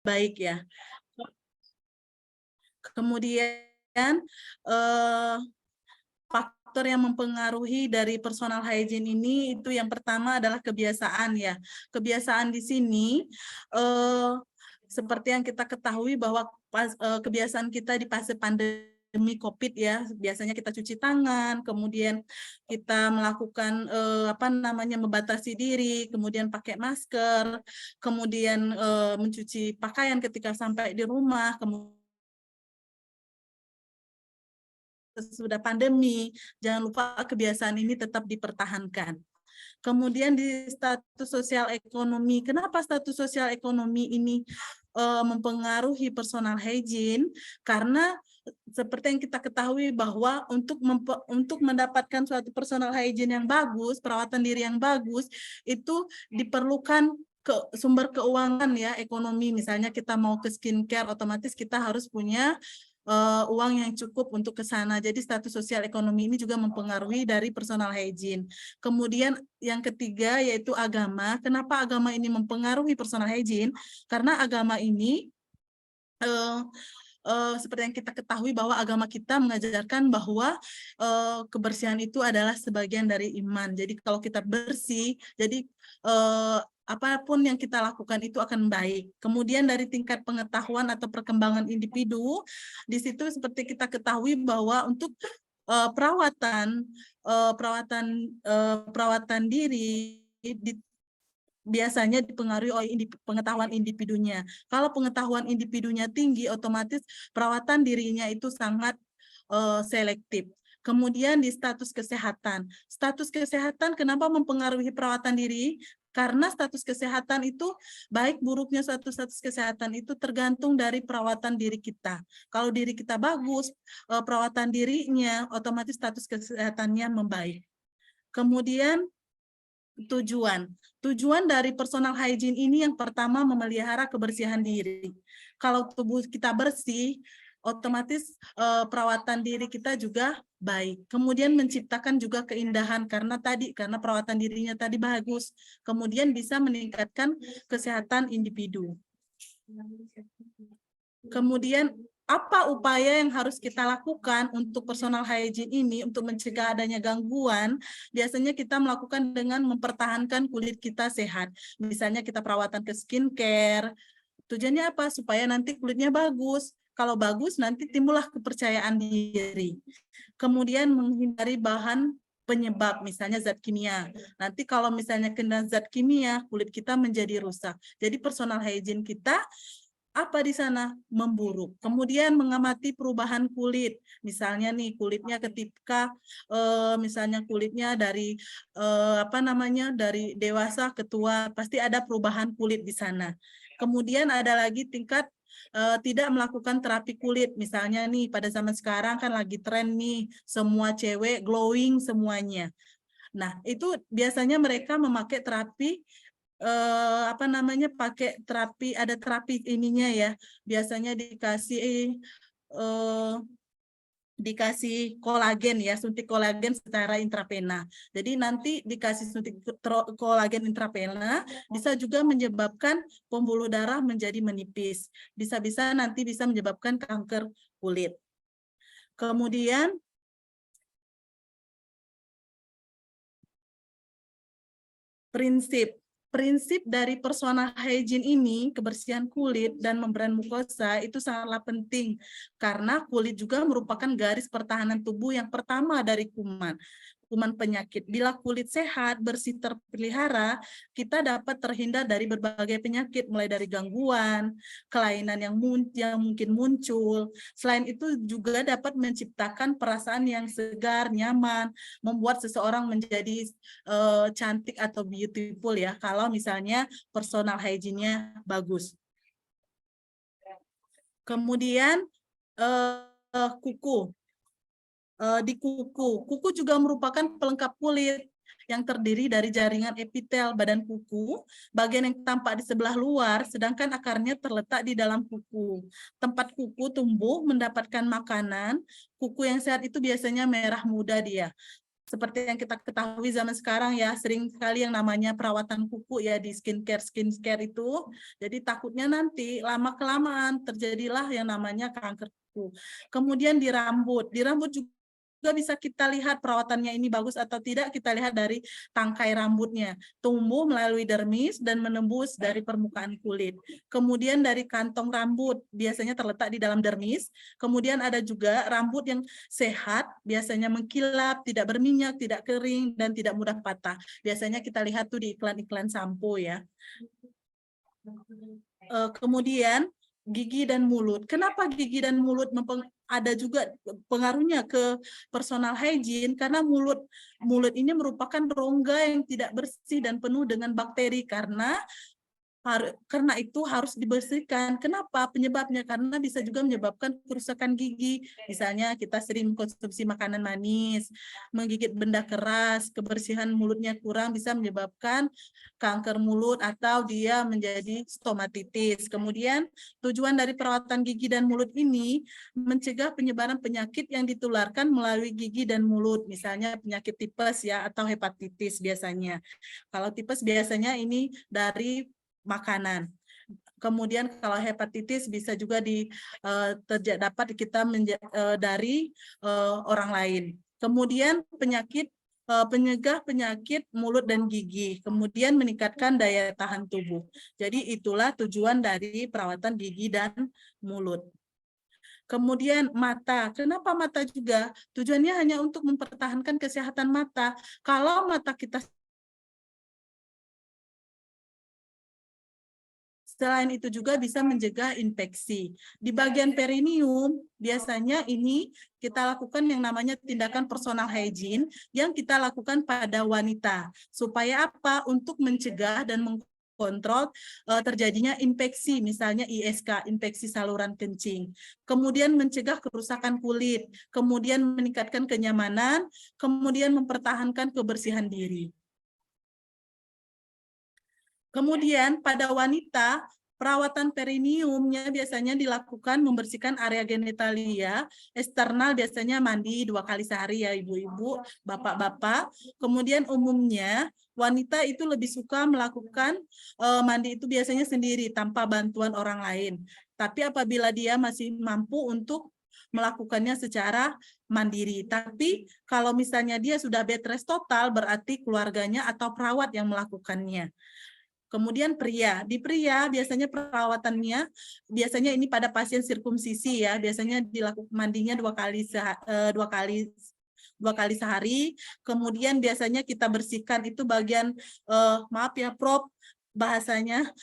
baik ya. Kemudian faktor yang mempengaruhi dari personal hygiene ini itu yang pertama adalah kebiasaan ya. Kebiasaan di sini seperti yang kita ketahui bahwa kebiasaan kita di fase pandemi COVID ya, biasanya kita cuci tangan, kemudian kita melakukan membatasi diri, kemudian pakai masker, kemudian mencuci pakaian ketika sampai di rumah, kemudian sudah pandemi, jangan lupa kebiasaan ini tetap dipertahankan. Kemudian di status sosial ekonomi, kenapa status sosial ekonomi ini mempengaruhi personal hygiene? Karena seperti yang kita ketahui bahwa untuk mendapatkan suatu personal hygiene yang bagus, perawatan diri yang bagus, itu diperlukan sumber keuangan ya, ekonomi. Misalnya kita mau ke skincare, otomatis kita harus punya uang yang cukup untuk ke sana. Jadi status sosial ekonomi ini juga mempengaruhi dari personal hygiene. Kemudian yang ketiga yaitu agama. Kenapa agama ini mempengaruhi personal hygiene? Karena agama ini seperti yang kita ketahui bahwa agama kita mengajarkan bahwa kebersihan itu adalah sebagian dari iman. Jadi kalau kita bersih, jadi apapun yang kita lakukan itu akan baik. Kemudian dari tingkat pengetahuan atau perkembangan individu, di situ seperti kita ketahui bahwa untuk perawatan diri biasanya dipengaruhi oleh pengetahuan individunya. Kalau pengetahuan individunya tinggi, otomatis perawatan dirinya itu sangat selektif. Kemudian di status kesehatan. Status kesehatan kenapa mempengaruhi perawatan diri? Karena status kesehatan itu, baik buruknya suatu status kesehatan itu tergantung dari perawatan diri kita. Kalau diri kita bagus, perawatan dirinya, otomatis status kesehatannya membaik. Kemudian Tujuan dari personal hygiene ini yang pertama memelihara kebersihan diri. Kalau tubuh kita bersih, otomatis perawatan diri kita juga baik. Kemudian menciptakan juga keindahan karena perawatan dirinya tadi bagus. Kemudian bisa meningkatkan kesehatan individu. Kemudian apa upaya yang harus kita lakukan untuk personal hygiene ini untuk mencegah adanya gangguan? Biasanya kita melakukan dengan mempertahankan kulit kita sehat. Misalnya kita perawatan ke skincare. Tujuannya apa? Supaya nanti kulitnya bagus. Kalau bagus nanti timbullah kepercayaan diri. Kemudian menghindari bahan penyebab, misalnya zat kimia. Nanti kalau misalnya kena zat kimia, kulit kita menjadi rusak. Jadi personal hygiene kita apa di sana? Memburuk. Kemudian mengamati perubahan kulit. Misalnya nih kulitnya ketika misalnya kulitnya dari dari dewasa ke tua, pasti ada perubahan kulit di sana. Kemudian ada lagi tingkat tidak melakukan terapi kulit. Misalnya nih pada zaman sekarang kan lagi tren nih semua cewek glowing semuanya. Nah, itu biasanya mereka memakai terapi pakai terapi, ada terapi ininya ya, biasanya dikasih kolagen ya, suntik kolagen secara intravena. Jadi nanti dikasih suntik kolagen intravena bisa juga menyebabkan pembuluh darah menjadi menipis. Bisa-bisa nanti bisa menyebabkan kanker kulit. Kemudian prinsip dari personal hygiene ini, kebersihan kulit dan membran mukosa itu sangatlah penting karena kulit juga merupakan garis pertahanan tubuh yang pertama dari kuman penyakit. Bila kulit sehat, bersih, terpelihara, kita dapat terhindar dari berbagai penyakit, mulai dari gangguan, kelainan yang mungkin muncul. Selain itu juga dapat menciptakan perasaan yang segar, nyaman, membuat seseorang menjadi cantik atau beautiful ya, kalau misalnya personal hygiene-nya bagus. Kemudian kuku. Di kuku juga merupakan pelengkap kulit yang terdiri dari jaringan epitel badan kuku, bagian yang tampak di sebelah luar, sedangkan akarnya terletak di dalam kuku. Tempat kuku tumbuh mendapatkan makanan, kuku yang sehat itu biasanya merah muda dia. seperti yang kita ketahui zaman sekarang ya, sering sekali yang namanya perawatan kuku ya di skincare itu. Jadi takutnya nanti lama-kelamaan terjadilah yang namanya kanker kuku. Kemudian di rambut juga bisa kita lihat perawatannya ini bagus atau tidak, kita lihat dari tangkai rambutnya. Tumbuh melalui dermis dan menembus dari permukaan kulit. Kemudian dari kantong rambut, biasanya terletak di dalam dermis. Kemudian ada juga rambut yang sehat, biasanya mengkilap, tidak berminyak, tidak kering, dan tidak mudah patah. Biasanya kita lihat tuh di iklan-iklan sampo ya. Kemudian gigi dan mulut. Kenapa gigi dan mulut ada juga pengaruhnya ke personal hygiene? Karena mulut ini merupakan rongga yang tidak bersih dan penuh dengan bakteri, karena itu harus dibersihkan. Kenapa? Penyebabnya karena bisa juga menyebabkan kerusakan gigi. Misalnya kita sering mengkonsumsi makanan manis, menggigit benda keras, kebersihan mulutnya kurang bisa menyebabkan kanker mulut atau dia menjadi stomatitis. Kemudian tujuan dari perawatan gigi dan mulut ini mencegah penyebaran penyakit yang ditularkan melalui gigi dan mulut. Misalnya penyakit tipes ya atau hepatitis biasanya. Kalau tipes biasanya ini dari makanan. Kemudian kalau hepatitis bisa juga dapat kita dari orang lain. Kemudian penyegah penyakit mulut dan gigi, kemudian meningkatkan daya tahan tubuh. Jadi itulah tujuan dari perawatan gigi dan mulut. Kemudian mata. Kenapa mata juga? Tujuannya hanya untuk mempertahankan kesehatan mata. Kalau mata kita selain itu juga bisa mencegah infeksi. Di bagian perineum, biasanya ini kita lakukan yang namanya tindakan personal hygiene yang kita lakukan pada wanita. Supaya apa? Untuk mencegah dan mengkontrol terjadinya infeksi, misalnya ISK, infeksi saluran kencing. Kemudian mencegah kerusakan kulit, kemudian meningkatkan kenyamanan, kemudian mempertahankan kebersihan diri. Kemudian pada wanita, perawatan perineumnya biasanya dilakukan membersihkan area genitalia eksternal, biasanya mandi 2 kali sehari ya ibu-ibu, bapak-bapak. Kemudian umumnya wanita itu lebih suka melakukan mandi itu biasanya sendiri tanpa bantuan orang lain. Tapi apabila dia masih mampu untuk melakukannya secara mandiri. Tapi kalau misalnya dia sudah bed rest total, berarti keluarganya atau perawat yang melakukannya. Kemudian pria, di pria biasanya perawatannya, biasanya ini pada pasien sirkumsisi ya, biasanya dilakukan mandinya 2 kali sehari. Kemudian biasanya kita bersihkan itu bagian, maaf ya Prof, bahasanya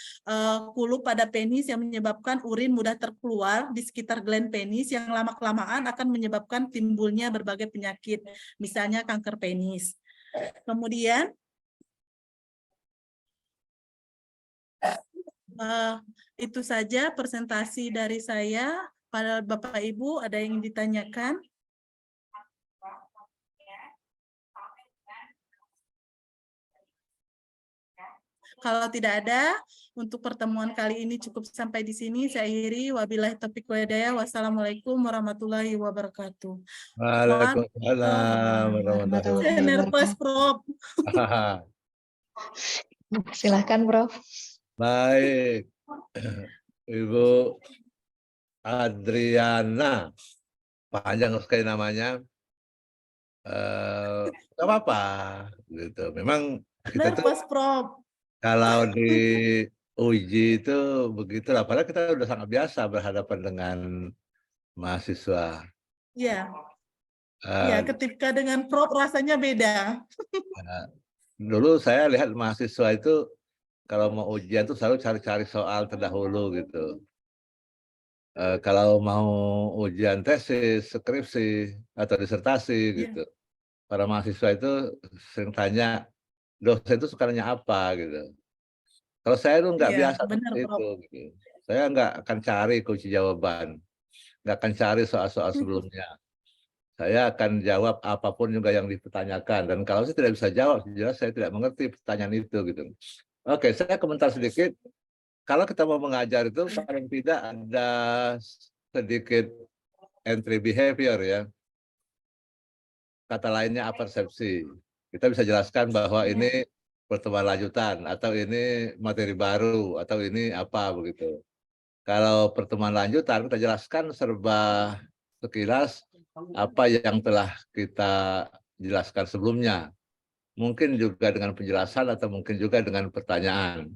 kulup pada penis yang menyebabkan urin mudah terkeluar di sekitar gland penis yang lama-kelamaan akan menyebabkan timbulnya berbagai penyakit, misalnya kanker penis. Kemudian itu saja presentasi dari saya. Pada Bapak Ibu, ada yang ditanyakan? Kalau tidak ada, untuk pertemuan kali ini cukup sampai di sini. Saya akhiri. Wabillahi taufiq wal hidayah. Wassalamualaikum warahmatullahi wabarakatuh. Waalaikumsalam warahmatullahi Saya nervous, Prof. Silahkan, Prof. Baik, Ibu Adriana, panjang sekali namanya. Nggak apa-apa, gitu. Memang kita tuh Nervous, Prof. kalau diuji itu begitu, padahal kita udah sangat biasa berhadapan dengan mahasiswa. Ya, ya, ketika dengan Prof rasanya beda. Dulu saya lihat mahasiswa itu kalau mau ujian tuh selalu cari-cari soal terdahulu gitu. Kalau mau ujian tesis, skripsi, atau disertasi gitu. Para mahasiswa itu sering tanya, dosen itu suka nanya apa gitu. Kalau saya itu nggak biasa seperti itu. Gitu. Saya nggak akan cari kunci jawaban. Nggak akan cari soal-soal sebelumnya. Saya akan jawab apapun juga yang dipertanyakan. Dan kalau saya tidak bisa jawab, jelas saya tidak mengerti pertanyaan itu gitu. Oke, saya komentar sedikit. Kalau kita mau mengajar itu paling tidak ada sedikit entry behavior ya. kata lainnya apersepsi. Kita bisa jelaskan bahwa ini pertemuan lanjutan, atau ini materi baru, atau ini apa begitu. Kalau pertemuan lanjutan kita jelaskan serba sekilas apa yang telah kita jelaskan sebelumnya. Mungkin juga dengan penjelasan atau mungkin juga dengan pertanyaan.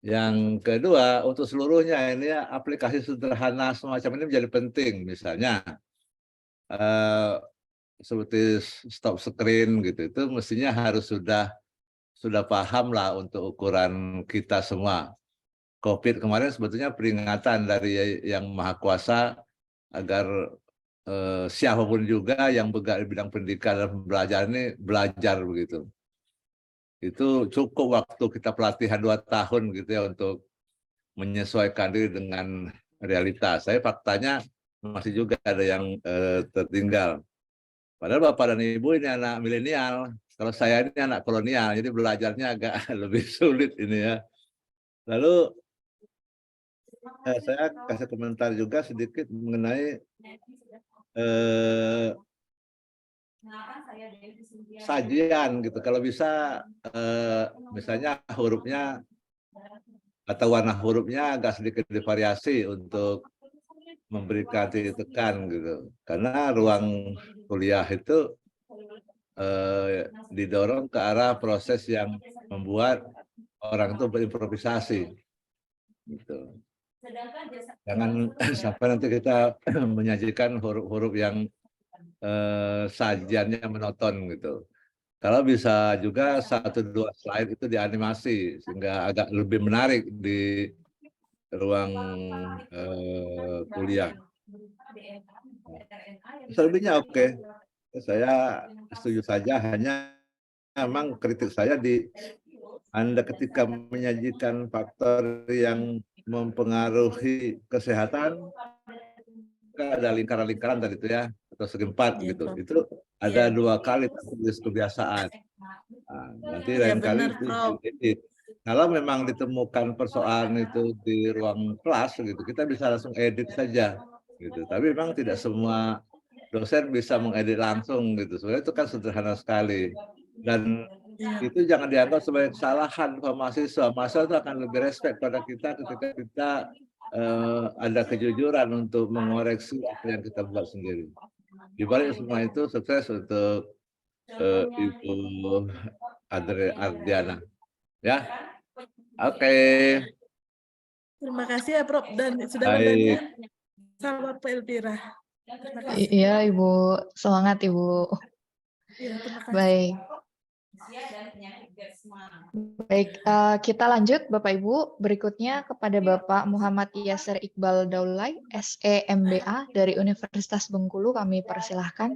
Yang kedua, untuk seluruhnya ini aplikasi sederhana semacam ini menjadi penting. Misalnya seperti stop screen gitu, itu mestinya harus sudah paham lah untuk ukuran kita semua. COVID kemarin sebetulnya peringatan dari Yang Maha Kuasa agar siapapun juga yang bergerak di bidang pendidikan dan pembelajaran ini belajar begitu. Itu cukup waktu kita pelatihan 2 tahun gitu ya untuk menyesuaikan diri dengan realitas. Saya faktanya masih juga ada yang tertinggal. Padahal Bapak dan Ibu ini anak milenial. Kalau saya ini anak kolonial, jadi belajarnya agak lebih sulit ini ya. Lalu saya kasih komentar juga sedikit mengenai sajian gitu. Kalau bisa misalnya hurufnya atau warna hurufnya agak sedikit divariasi untuk memberikan titik tekan gitu. Karena ruang kuliah itu didorong ke arah proses yang membuat orang itu berimprovisasi gitu. Jangan sampai nanti kita menyajikan huruf-huruf yang sajiannya monoton gitu. Kalau bisa juga 1-2 slide itu dianimasi sehingga agak lebih menarik di ruang kuliah. Selebihnya oke. Saya setuju saja, hanya memang kritik saya di Anda ketika menyajikan faktor yang mempengaruhi kesehatan, ada lingkaran-lingkaran tadi itu ya, atau segi 4 gitu. Itu ada 2 kali kebiasaan. Nah, nanti lain kali itu diedit. Kalau memang ditemukan persoalan itu di ruang kelas gitu, kita bisa langsung edit saja gitu. Tapi memang tidak semua dosen bisa mengedit langsung gitu. Sebenarnya itu kan sederhana sekali. Dan itu jangan dianggap sebagai kesalahan mahasiswa. Mahasiswa itu akan lebih respect pada kita ketika kita ada kejujuran untuk mengoreksi apa yang kita buat sendiri. Di balik semua itu, sukses untuk Ibu Ardiana. Ya, oke. Terima kasih ya, Prof. Dan sudah Baik. berdandan sama Pak Elvira. Terima kasih. Iya, Ibu. Semangat, Ibu. Iya, terima kasih. Baik. Baik, kita lanjut Bapak Ibu. Berikutnya kepada Bapak Muhammad Yasir Iqbal Daulay, SE-MBA dari Universitas Bengkulu, kami persilahkan.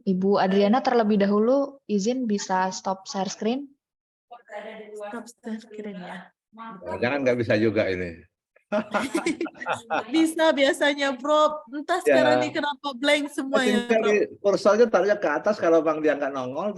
Ibu Adriana terlebih dahulu izin bisa stop share screen. Stop share screen ya. Jangan nggak bisa juga ini. Bisa biasanya, Prof. Entah sekarang ini kenapa blank semua ya, Prof. Kursornya taruhnya ke atas, kalau Bang dia nggak nongol.